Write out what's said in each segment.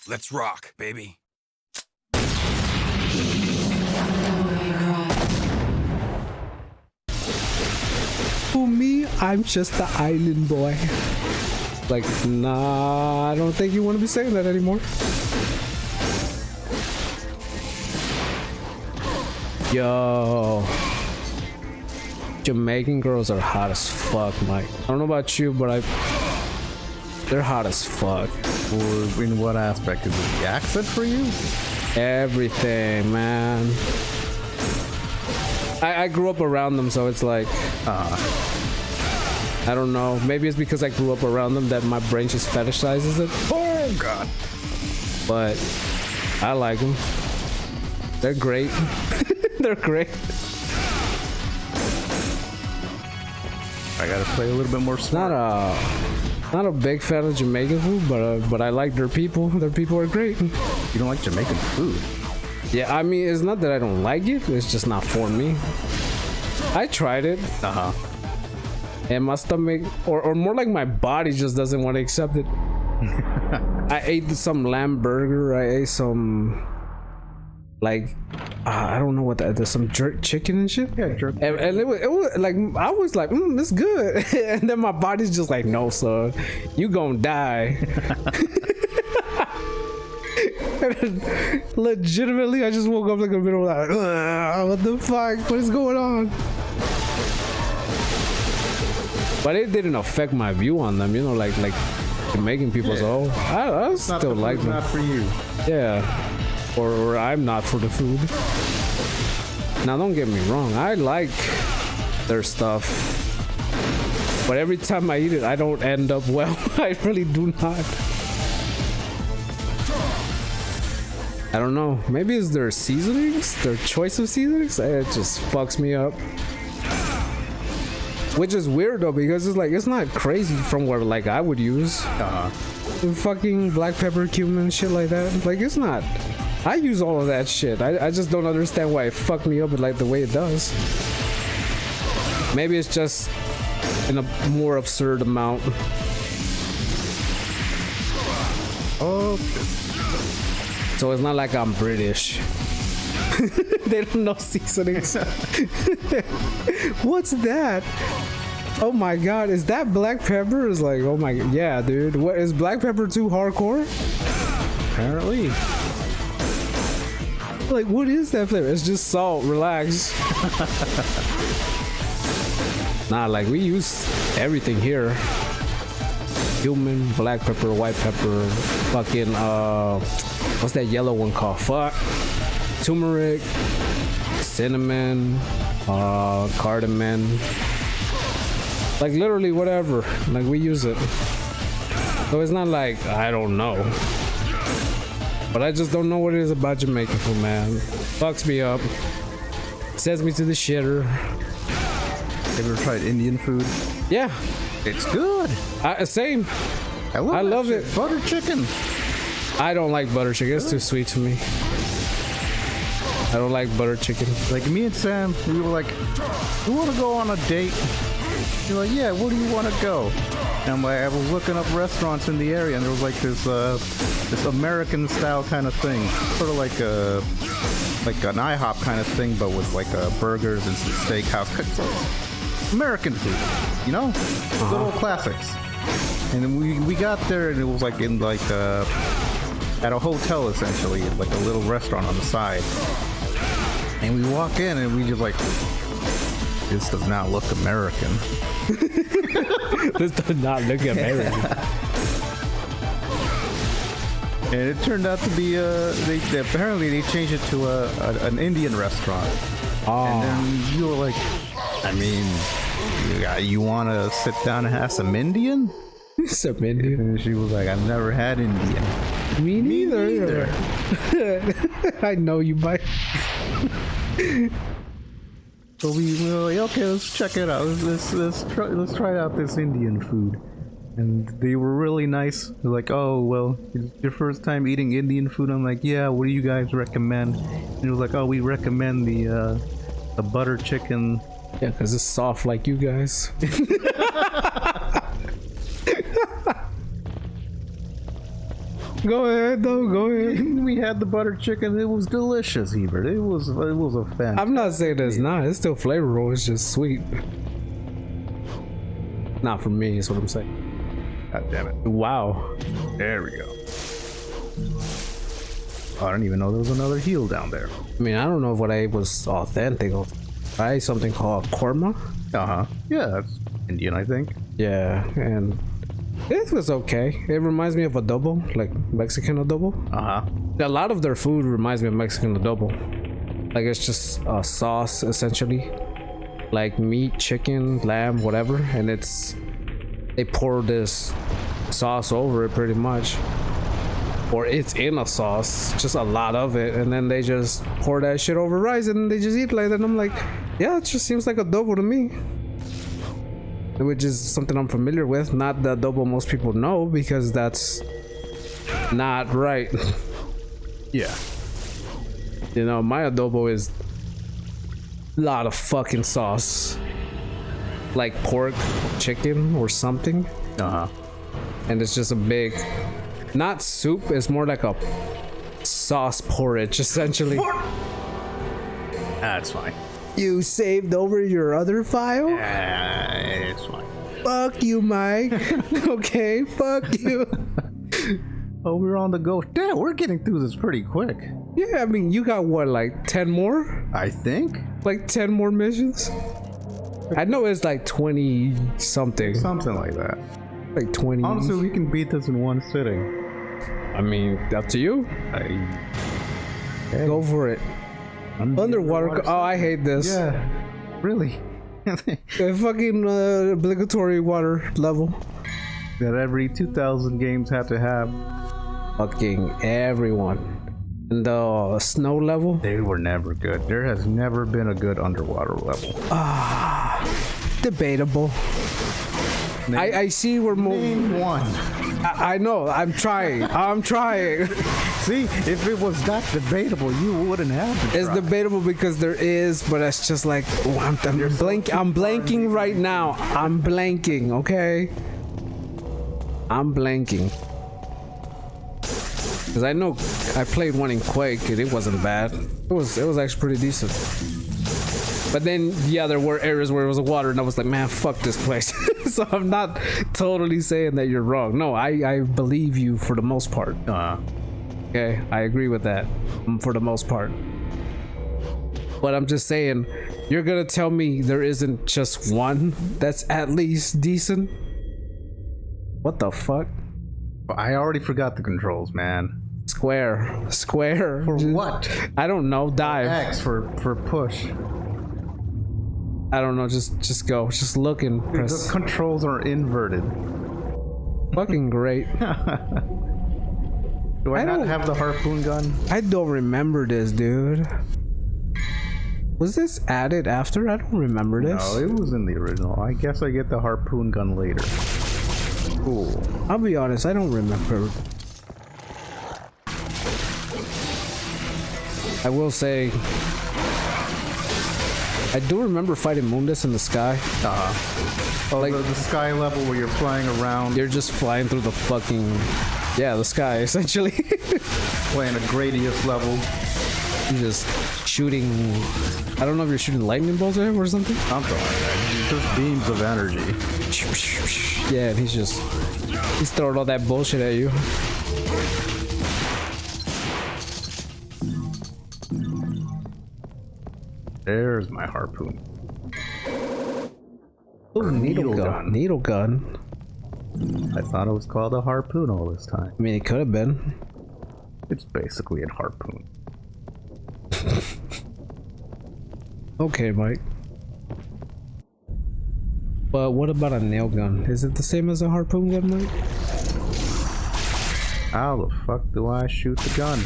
Let's rock, baby. For me, I'm just the island boy. Like, nah, I don't think you want to be saying that anymore. Yo. Jamaican girls are hot as fuck, Mike. I don't know about you, but they're hot as fuck. Or in what aspect? Is it the accent for you? Everything, man. I grew up around them, so it's like, I don't know. Maybe it's because I grew up around them that my brain just fetishizes it. Oh God! But I like them. They're great. They're great. I gotta play a little bit more smart. Not a big fan of Jamaican food, but I like their people. Their people are great. You don't like Jamaican food? Yeah, I mean, it's not that I don't like it. It's just not for me. I tried it. And my stomach, or more like my body, just doesn't want to accept it. I ate some lamb burger. I ate some, like, I don't know what that. There's some jerk chicken and shit. Yeah, jerk. And it was like, I was like, it's good. And then my body's just like, no, son, you gonna die. Legitimately, I just woke up like in the middle of like, what the fuck? What is going on? But it didn't affect my view on them, you know, like Jamaican people. So I still like them. Not for you. Yeah, or I'm not for the food. Now, don't get me wrong, I like their stuff, but every time I eat it, I don't end up well. I really do not. I don't know. Maybe it's their seasonings, their choice of seasonings. It just fucks me up. Which is weird though, because it's like, it's not crazy from what like I would use. Fucking black pepper, cumin, shit like that. Like, it's not. I use all of that shit. I just don't understand why it fucked me up like the way it does. Maybe it's just in a more absurd amount. Oh. So it's not like I'm British. They don't know seasonings. What's that? Oh my god, is that black pepper? Is like, oh my, yeah, dude. What is black pepper too hardcore? Apparently. Like, what is that flavor? It's just salt. Relax. Nah, like, we use everything here. Cumin, black pepper, white pepper, fucking what's that yellow one called? Fuck. Turmeric, cinnamon, cardamom. Like, literally whatever. Like, we use it. So it's not like I don't know. But I just don't know what it is about Jamaican food, man. Fucks me up. Sends me to the shitter. Have you ever tried Indian food? Yeah. It's good. Same. I love it. Butter chicken. I don't like butter chicken. It's too sweet to me. I don't like butter chicken. Like, me and Sam, we were like, we want to go on a date. You're like, yeah, where do you want to go? And I'm like, I was looking up restaurants in the area, and there was like this American style kind of thing, sort of like an IHOP kind of thing, but with like burgers and some steakhouse. American food, you know, good old classics. And then we got there, and it was like in like at a hotel essentially, like a little restaurant on the side. And we walk in, and we just like, this does not look American. This does not look American. And it turned out to be they apparently they changed it to an Indian restaurant. And then you were like, I mean, you want to sit down and have some Indian? Some Indian. And she was like, I've never had Indian. Me neither. I know you might. So we were like, okay, let's check it out. Let's try out this Indian food. And they were really nice. They're like, oh, well, it's your first time eating Indian food? I'm like, yeah, what do you guys recommend? And it was like, oh, we recommend the butter chicken. Yeah, because it's soft like you guys. Go ahead, though. Go ahead. We had the butter chicken. It was delicious, Hebert. It was a fan. I'm not saying it's not. It's still flavorful. It's just sweet. Not for me, is what I'm saying. God damn it. Wow. There we go. Oh, I don't even know there was another heel down there. I mean, I don't know if what I ate was authentic. I ate something called korma. Uh-huh. Yeah, that's Indian, I think. Yeah, and it was okay. It reminds me of adobo, like Mexican adobo. Uh-huh. A lot of their food reminds me of Mexican adobo. Like it's just a sauce essentially, like meat, chicken, lamb, whatever, and they pour this sauce over it pretty much, or it's in a sauce, just a lot of it, and then they just pour that shit over rice and they just eat like that. And I'm like, yeah, it just seems like adobo to me, which is something I'm familiar with. Not the adobo most people know, because that's not right. Yeah. You know, my adobo is a lot of fucking sauce, like pork, chicken, or something. Uh-huh. And it's just a big, not soup, it's more like a sauce porridge, essentially. That's fine. You saved over your other file? It's fine. Fuck you, Mike. Okay, fuck you. Oh, we're on the go. Damn, we're getting through this pretty quick. Yeah, I mean, you got what, like 10 more? I think. Like 10 more missions? I know it's like 20 something. Something like that. Like 20. Honestly, we can beat this in one sitting. I mean, up to you. Go for it. Underwater. Oh, I hate this. Yeah. Really? The fucking obligatory water level. That every 2,000 games have to have. Fucking everyone. And the snow level. They were never good. There has never been a good underwater level. Debatable. I see we're moving. Name one. I know. I'm trying. See, if it was that debatable, you wouldn't have to It's try. debatable because there is, but it's just like, oh, I'm blanking right now. I'm blanking, okay? I'm blanking. Because I know I played one in Quake and it wasn't bad. It was actually pretty decent. But then, yeah, there were areas where it was water and I was like, man, fuck this place. So I'm not totally saying that you're wrong. No, I believe you for the most part. Okay, I agree with that for the most part. But I'm just saying, you're gonna tell me there isn't just one that's at least decent? What the fuck? I already forgot the controls, man. Square. For what? I don't know. Dive. X for push. I don't know. Just go. Just look and press. The controls are inverted. Fucking great. Do I not have the harpoon gun? I don't remember this, dude. Was this added after? I don't remember this. No, it was in the original. I guess I get the harpoon gun later. Cool. I'll be honest, I don't remember. I will say, I do remember fighting Mundus in the sky. Uh-huh. Oh, Like- the sky level where you're flying around, You're just flying through the fucking, yeah, the sky, essentially. playing a Gradius level. You're just shooting, I don't know if you're shooting lightning bolts at him or something. Something like that. Just beams of energy. Yeah, and he's throwing all that bullshit at you. There's my harpoon. Oh, needle gun. Needle gun. I thought it was called a harpoon all this time. I mean, it could have been. It's basically a harpoon. Okay, Mike. But what about a nail gun? Is it the same as a harpoon gun, Mike? How the fuck do I shoot the gun?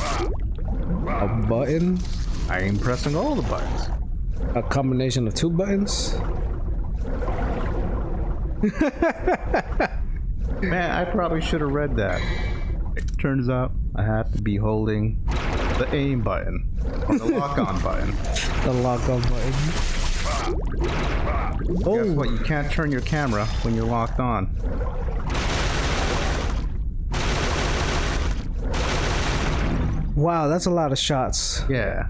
A button? I am pressing all the buttons. A combination of two buttons? Man, I probably should have read that. It turns out I have to be holding the aim button. Or the lock-on button. The lock-on button. Guess what? You can't turn your camera when you're locked on. Wow, that's a lot of shots. Yeah.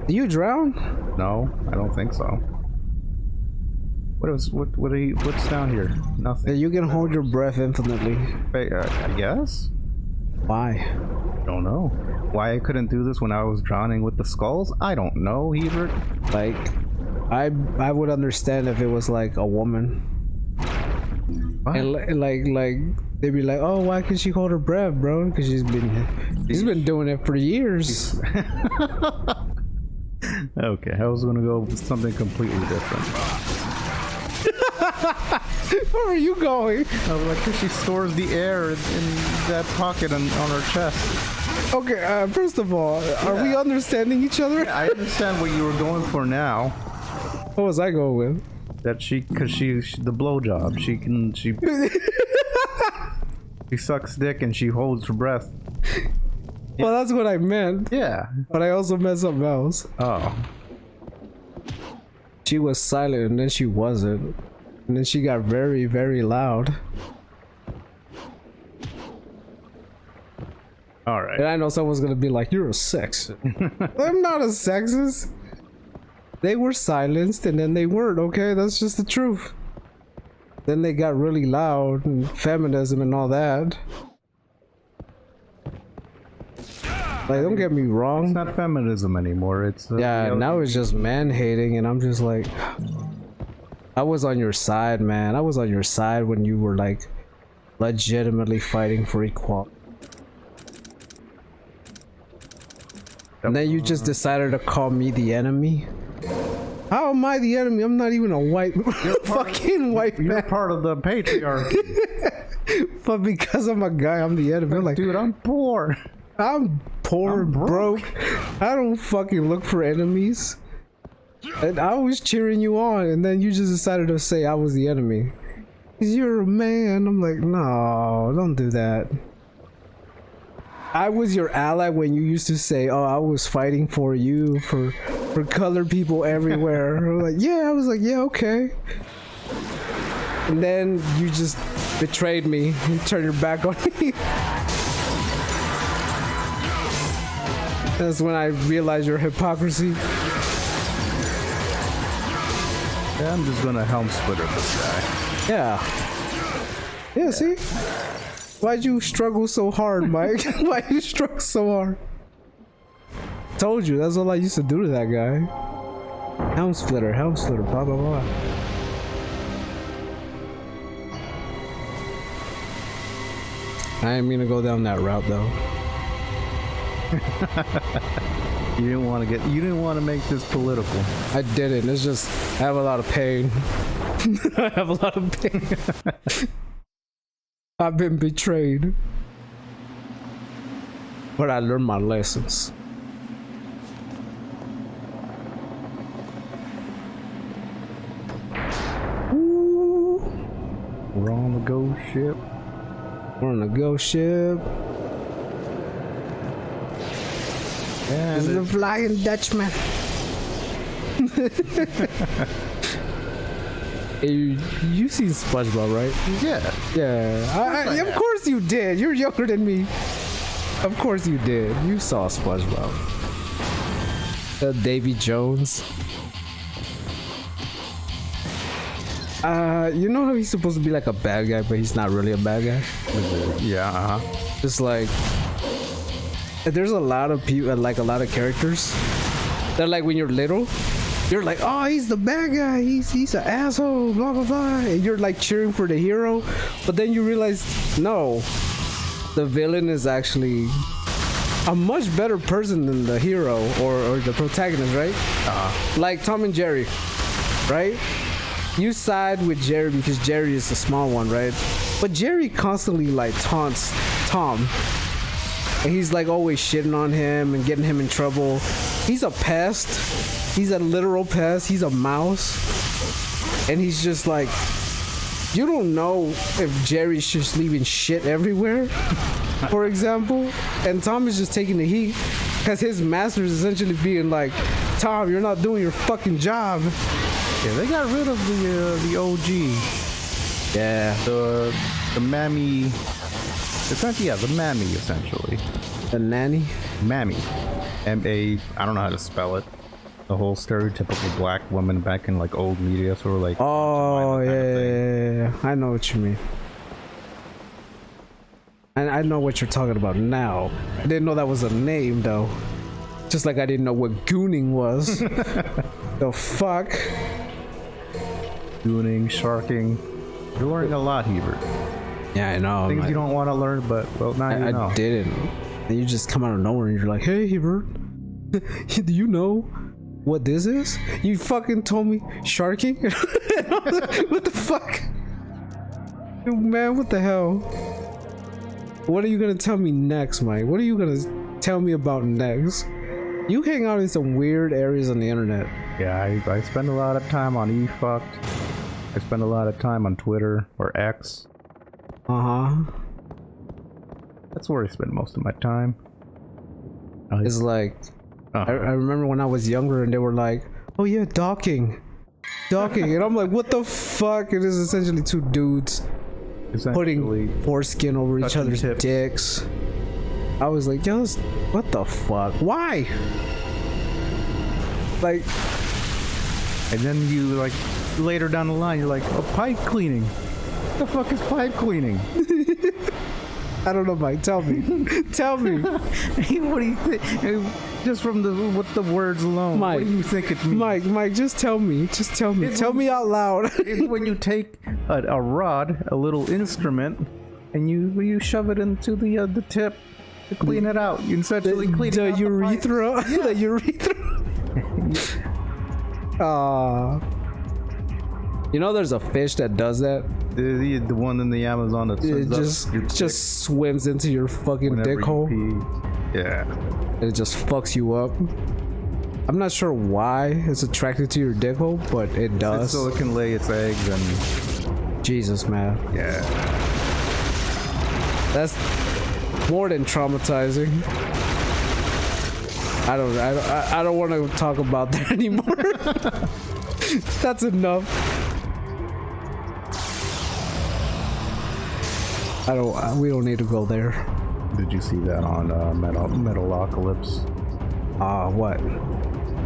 Do you drown? No, I don't think so. What's down here? Nothing. You can hold your breath infinitely. I guess. Why? Don't know. Why I couldn't do this when I was drowning with the skulls? I don't know, Hebert. Like, I would understand if it was like a woman. What? And like they'd be like, oh, why can she hold her breath, bro? Because she's been doing it for years. Okay, I was gonna go with something completely different. Where are you going? I was like, 'cause she stores the air in that pocket on her chest. Okay, first of all, are we understanding each other? I understand what you were going for now. What was I going with? That because she the blowjob. She she sucks dick and she holds her breath. Well, that's what I meant. Yeah. But I also meant something else. Oh. She was silent and then she wasn't. And then she got very, very loud. Alright. And I know someone's gonna be like, you're a sexist. I'm not a sexist. They were silenced and then they weren't, okay? That's just the truth. Then they got really loud and feminism and all that. Like, don't get me wrong. It's not feminism anymore. It's yeah, now it's just man hating, and I'm just like, I was on your side, man. I was on your side when you were like legitimately fighting for equality. And then you just decided to call me the enemy. How am I the enemy? I'm not even a white fucking white man. You're part of the patriarchy. But because I'm a guy, I'm the enemy. I'm like, dude, I'm poor. I'm poor, I'm broke. I don't fucking look for enemies. And I was cheering you on, and then you just decided to say I was the enemy. 'Cause you're a man. I'm like, no, don't do that. I was your ally when you used to say, oh, I was fighting for you, for colored people everywhere. I'm like, yeah, I was like, yeah, okay. And then you just betrayed me and turned your back on me. That's when I realized your hypocrisy. Yeah, I'm just gonna helm splitter this guy. Yeah. Yeah, see? Why'd you struggle so hard, Mike? Why'd you struggle so hard? Told you, that's all I used to do to that guy. Helm splitter, blah, blah, blah. I didn't mean to go down that route, though. You didn't want to make this political. I didn't. It's just I have a lot of pain. I have a lot of pain. I've been betrayed. But I learned my lessons. Ooh. We're on the ghost ship. We're on the ghost ship. This is the Flying Dutchman. Hey, you seen SpongeBob, right? Yeah. Yeah. Of course you did. You're younger than me. Of course you did. You saw SpongeBob. Davy Jones. You know how he's supposed to be like a bad guy, but he's not really a bad guy? Yeah. Just like, there's a lot of people, like a lot of characters that, like, when you're little, you're like, oh, he's the bad guy, he's an asshole, blah blah blah, and you're like cheering for the hero, but then you realize, no, the villain is actually a much better person than the hero or the protagonist, right? Like Tom and Jerry, right? You side with Jerry because Jerry is the small one, right? But Jerry constantly like taunts Tom. And he's like always shitting on him and getting him in trouble. He's a pest. He's a literal pest. He's a mouse. And he's just like, you don't know if Jerry's just leaving shit everywhere, for example. And Tom is just taking the heat because his master is essentially being like, Tom, you're not doing your fucking job. Yeah, they got rid of the OG. Yeah. The mammy Essentially, yeah, the mammy, essentially. The nanny. Mammy. M-A, I don't know how to spell it. The whole stereotypical black woman back in like old media, sort of like. Oh yeah, I know what you mean. And I know what you're talking about now. I didn't know that was a name though. Just like I didn't know what gooning was. The fuck? Gooning, sharking. You're learning a lot, Hebert. Yeah, I know. Things you don't want to learn, but well, now you know. I didn't. And you just come out of nowhere and you're like, hey, Hebert, do you know what this is? You fucking told me sharking? What the fuck? Man, what the hell? What are you gonna tell me next, Mike? What are you gonna tell me about next? You hang out in some weird areas on the internet. Yeah, I spend a lot of time on eFucked. I spend a lot of time on Twitter or X. That's where I spend most of my time. It's like, I remember when I was younger and they were like, oh yeah, docking. And I'm like, what the fuck? It is essentially two dudes putting foreskin over each other's dicks. I was like, yo, what the fuck? Why? Like, and then you like later down the line, you're like, oh, pipe cleaning. What the fuck is pipe cleaning? I don't know, Mike. Tell me. Tell me. What do you think? Just from the words alone, Mike, what do you think it means? Mike, just tell me. Just tell me. Tell me out loud. It's when you take a rod, a little instrument, and you shove it into the tip to clean it out. You essentially clean the out urethra. The, the urethra. You know, there's a fish that does that. The one in the Amazon that just swims into your fucking dick hole. Yeah. And it just fucks you up. I'm not sure why it's attracted to your dick hole, but it does. So it can lay its eggs and. Jesus, man. Yeah. That's more than traumatizing. I don't want to talk about that anymore. That's enough. We don't need to go there. Did you see that on Metalocalypse? What?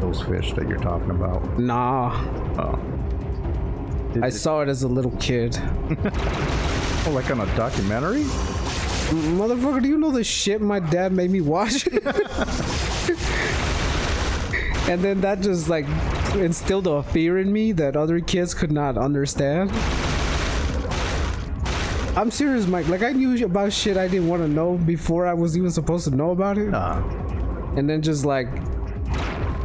Those fish that you're talking about? Nah. Oh. I saw it as a little kid. Oh, like on a documentary? Motherfucker, do you know the shit my dad made me watch? And then that just like instilled a fear in me that other kids could not understand. I'm serious, Mike. Like, I knew about shit I didn't want to know before I was even supposed to know about it. And then just like,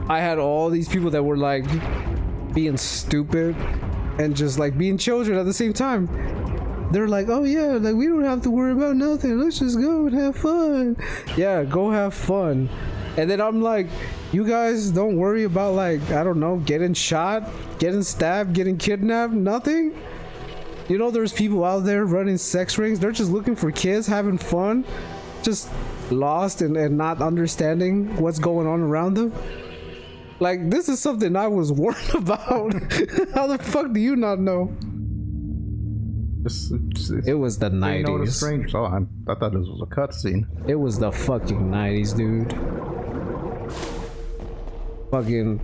I had all these people that were like being stupid and just like being children at the same time. They're like, oh yeah, like we don't have to worry about nothing. Let's just go and have fun. Yeah, go have fun. And then I'm like, you guys don't worry about like, I don't know, getting shot, getting stabbed, getting kidnapped, nothing? You know, there's people out there running sex rings. They're just looking for kids, having fun, just lost and not understanding what's going on around them. Like, this is something I was warned about. How the fuck do you not know? It was the 90s. Know the strangers. Oh, I thought this was a cutscene. It was the fucking 90s, dude. Fucking...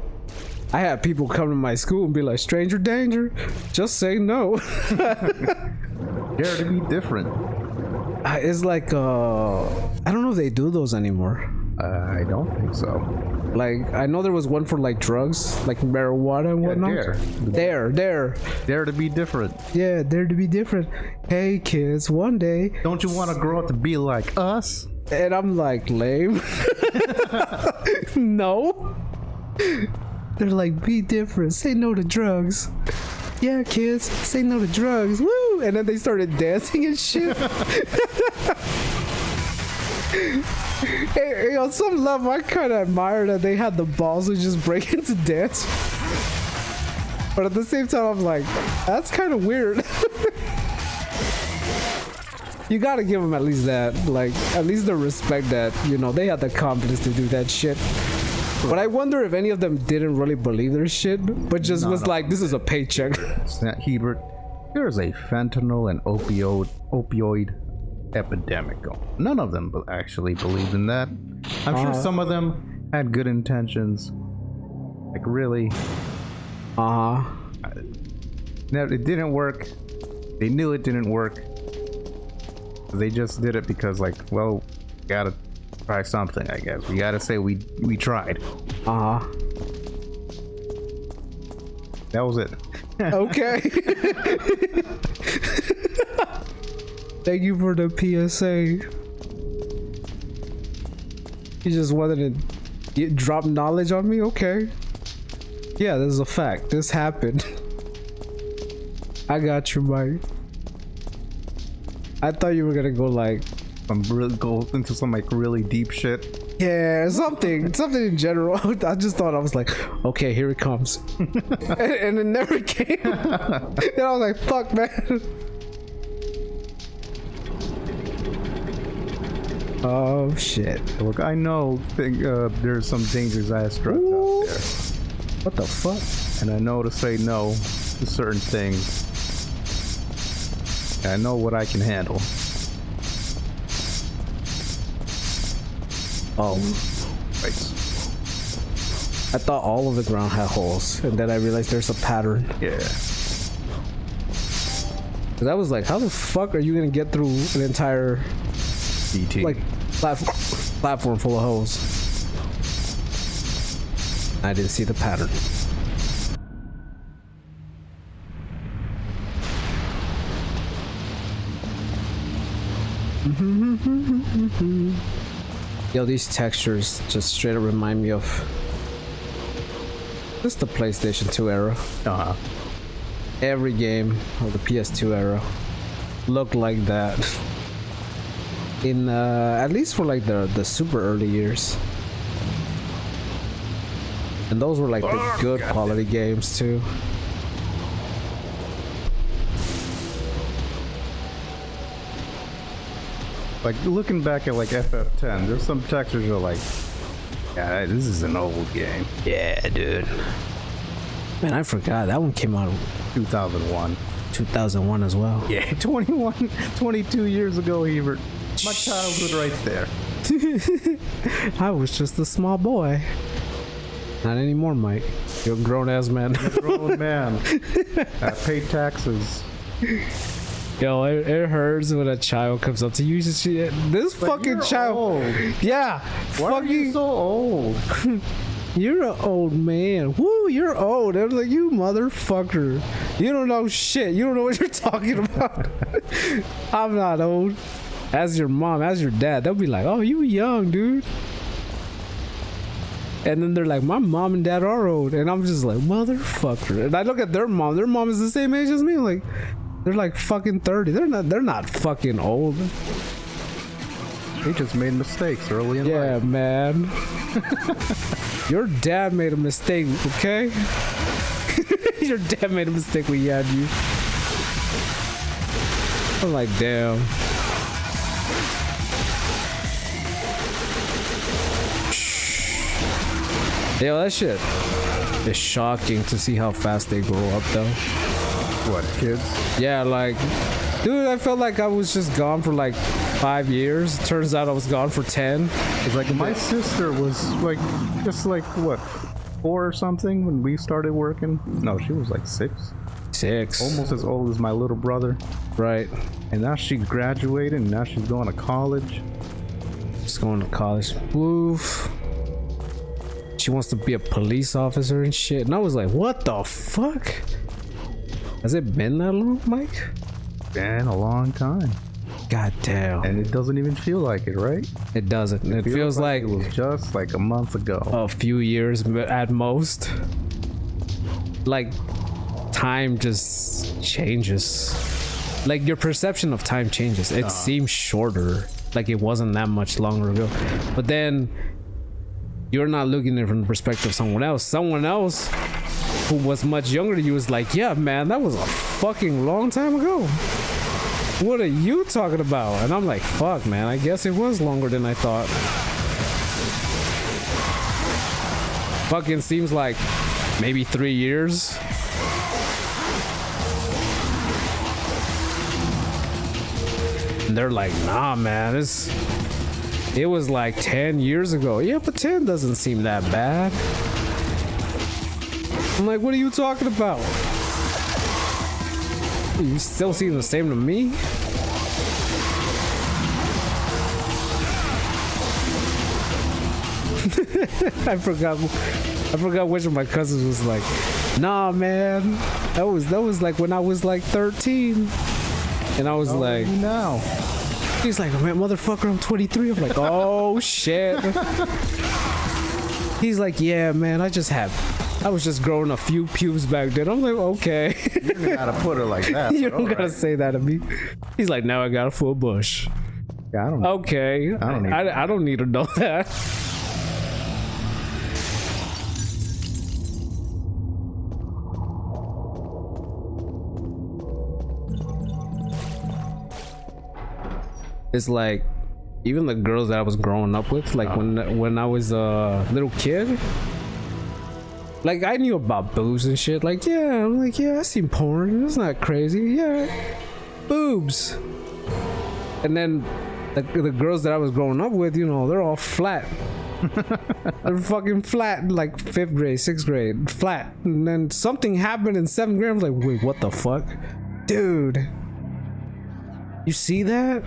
I had people come to my school and be like, stranger danger, just say no. Dare to be different. It's like, I don't know if they do those anymore. I don't think so. Like, I know there was one for like drugs, like marijuana and whatnot. Dare to be different. Yeah, dare to be different. Hey kids, one day. Don't you want to grow up to be like us? And I'm like, lame. No. They're like, be different, say no to drugs. Yeah, kids, say no to drugs. Woo! And then they started dancing and shit. Hey, on some level, I kind of admire that they had the balls to just break into dance. But at the same time, I'm like, that's kind of weird. You gotta give them at least that. Like, at least the respect that, you know, they had the confidence to do that shit. But I wonder if any of them didn't really believe their shit, but just was like, this is a paycheck. Hebert, there's a fentanyl and opioid epidemic going. None of them actually believed in that. I'm sure some of them had good intentions. Like really. No, It didn't work. They knew it didn't work. They just did it because, like, well, gotta try something, I guess. We gotta say we tried. That was it. Okay. Thank you for the PSA. You just wanted to drop knowledge on me? Okay. Yeah, this is a fact. This happened. I got you, Mike. I thought you were gonna go like Go into some like really deep shit. yeah, something in general. I just thought I was like, okay, here it comes, and it never came. And I was like, fuck, man. Oh shit! Look, I know there's some dangerous ass drugs out there. What the fuck? And I know to say no to certain things. And I know what I can handle. Oh, Right. I thought all of the ground had holes, and then I realized there's a pattern. Yeah. Cause I was like, how the fuck are you gonna get through an entire DT. like platform full of holes? I didn't see the pattern. Yo, these textures just straight up remind me of just the PlayStation 2 era. Every game of the PS2 era looked like that. In at least for like the super early years. And those were like the good quality games too. Like looking back at like FF10, there's some textures that are like, yeah, this is an old game. Yeah, dude. Man, I forgot that one came out 2001. 2001 as well. Yeah, 22 years ago, Hebert. My childhood right there. I was just a small boy. Not anymore, Mike. You're a grown ass man. Grown man. I pay taxes. Yo, it hurts when a child comes up to you. This Like, fucking you're child. old. Yeah. Why are you so old? You're an old man. Woo, you're old. I'm like, you motherfucker. You don't know shit. You don't know what you're talking about. I'm not old. As your mom, as your dad, they'll be like, oh, you young, dude. And then they're like, my mom and dad are old. And I'm just like, motherfucker. And I look at their mom. Their mom is the same age as me. Like, they're like fucking 30. They're not fucking old. They just made mistakes early in life. Yeah, man. Your dad made a mistake, okay? Your dad made a mistake when he had you. I'm like, damn. Yo, that shit is shocking to see how fast they grow up, though. What, kids? Yeah, like, dude, I felt like I was just gone for like 5 years. Turns out I was gone for 10. It's like my sister was like, just like, what, 4 or something when we started working? No, she was like 6. 6. Almost as old as my little brother. Right. And now she graduated and now she's going to college. Just going to college. Woof. She wants to be a police officer and shit. And I was like, what the fuck? Has it been that long, Mike? Been a long time. God damn. And it doesn't even feel like it, right? It doesn't. It feels like it was just like a month ago. a few years at most. Like, time just changes. Like, your perception of time changes. It seems shorter. Like, it wasn't that much longer ago. But then, you're not looking at it from the perspective of someone else. Someone else who was much younger than you was like, yeah, man, that was a fucking long time ago. What are you talking about? And I'm like, fuck, man, I guess it was longer than I thought. Fucking seems like maybe 3 years. And they're like, nah, man, it was like 10 years ago. Yeah, but 10 doesn't seem that bad. I'm like, what are you talking about? You still seem the same to me? I forgot which of my cousins was like, nah, man, that was like when I was like 13. And I was like, now. He's like, man, motherfucker, I'm 23. I'm like, oh shit. He's like, yeah, man, I was just growing a few pubes back then. I'm like, okay. You don't gotta put it like that. You don't gotta say that to me. He's like, now I got a full bush. Yeah, I don't know. Okay. I don't need to know that. It's like even the girls that I was growing up with, like when I was a little kid, like I knew about boobs and shit. Like, yeah, I'm like, yeah, I seen porn. It's not crazy. Yeah, boobs. And then the girls that I was growing up with, you know, they're all flat. They're fucking flat, like 5th grade, 6th grade, flat. And then something happened in 7th grade. I was like, wait, what the fuck, dude? You see that?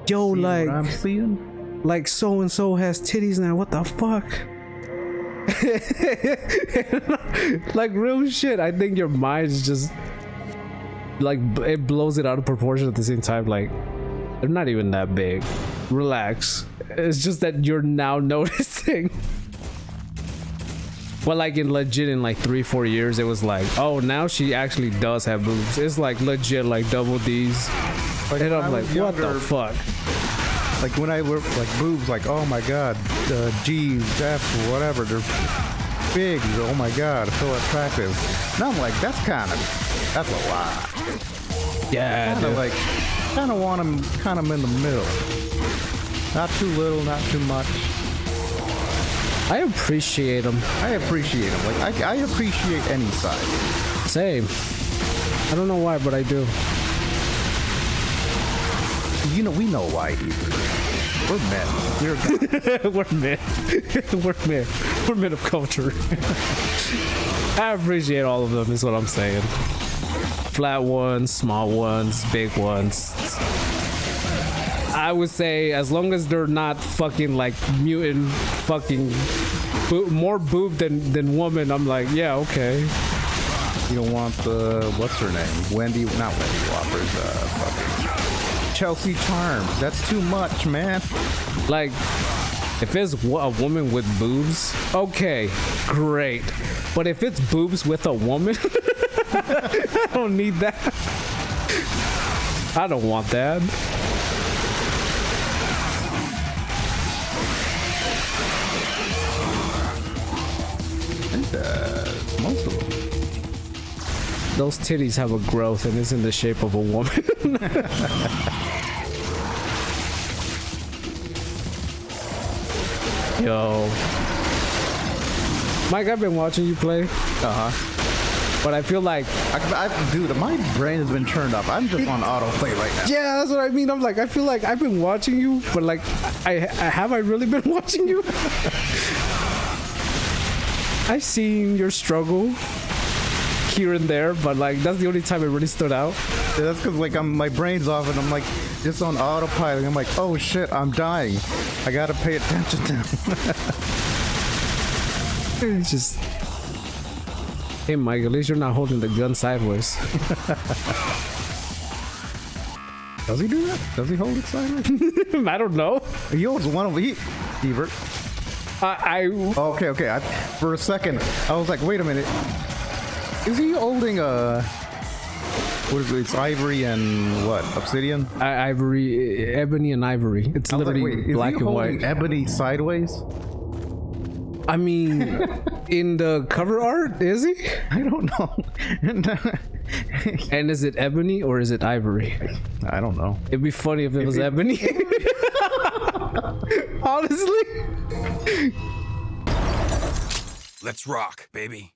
Yo, See like, what I'm seeing? Like so and so has titties now. What the fuck? Like real shit. I think your mind is just like it blows it out of proportion at the same time. Like they're not even that big. Relax. It's just that you're now noticing. But like in legit in like 3-4 years, it was like, oh, now she actually does have boobs. It's like legit like double D's. Like, and I'm like, what the fuck? Like when I were like boobs, like, oh my god, G's, F's, whatever, they're big. Oh my god, so attractive. Now I'm like, that's a lot. Yeah, kind of want them kind of in the middle. Not too little, not too much. I appreciate them. I appreciate them. Like I appreciate any size. Same. I don't know why, but I do. You know, we know why either. We're men. We're men. We're men. We're men of culture. I appreciate all of them, is what I'm saying. Flat ones, small ones, big ones. I would say as long as they're not fucking like mutant fucking more boob than woman, I'm like, yeah, okay. You don't want the, what's her name? Not Wendy Whoppers, fucking Chelsea Charms. That's too much, man. Like, if it's a woman with boobs, okay, great. But if it's boobs with a woman, I don't need that. I don't want that. Most of them. Those titties have a growth and it's in the shape of a woman. Yo. Mike, I've been watching you play. Uh-huh. But I feel like... dude, my brain has been turned up. I'm just on autoplay right now. Yeah, that's what I mean. I'm like, I feel like I've been watching you, but like, have I really been watching you? I've seen your struggle here and there, but like that's the only time it really stood out. Yeah, that's because like my brain's off and I'm like just on autopilot. I'm like, oh shit, I'm dying. I gotta pay attention now. It's just, hey Mike, at least you're not holding the gun sideways. Does he do that? Does he hold it sideways? I don't know. He holds one of Ebert. Okay. For a second, I was like, wait a minute. Is he holding a... What is it? It's ivory and what? Obsidian? Ivory, ebony and ivory. It's literally black and white. Ebony sideways? I mean, in the cover art, is he? I don't know. And is it ebony or is it ivory? I don't know. It'd be funny if it was ebony. Honestly. Let's rock, baby.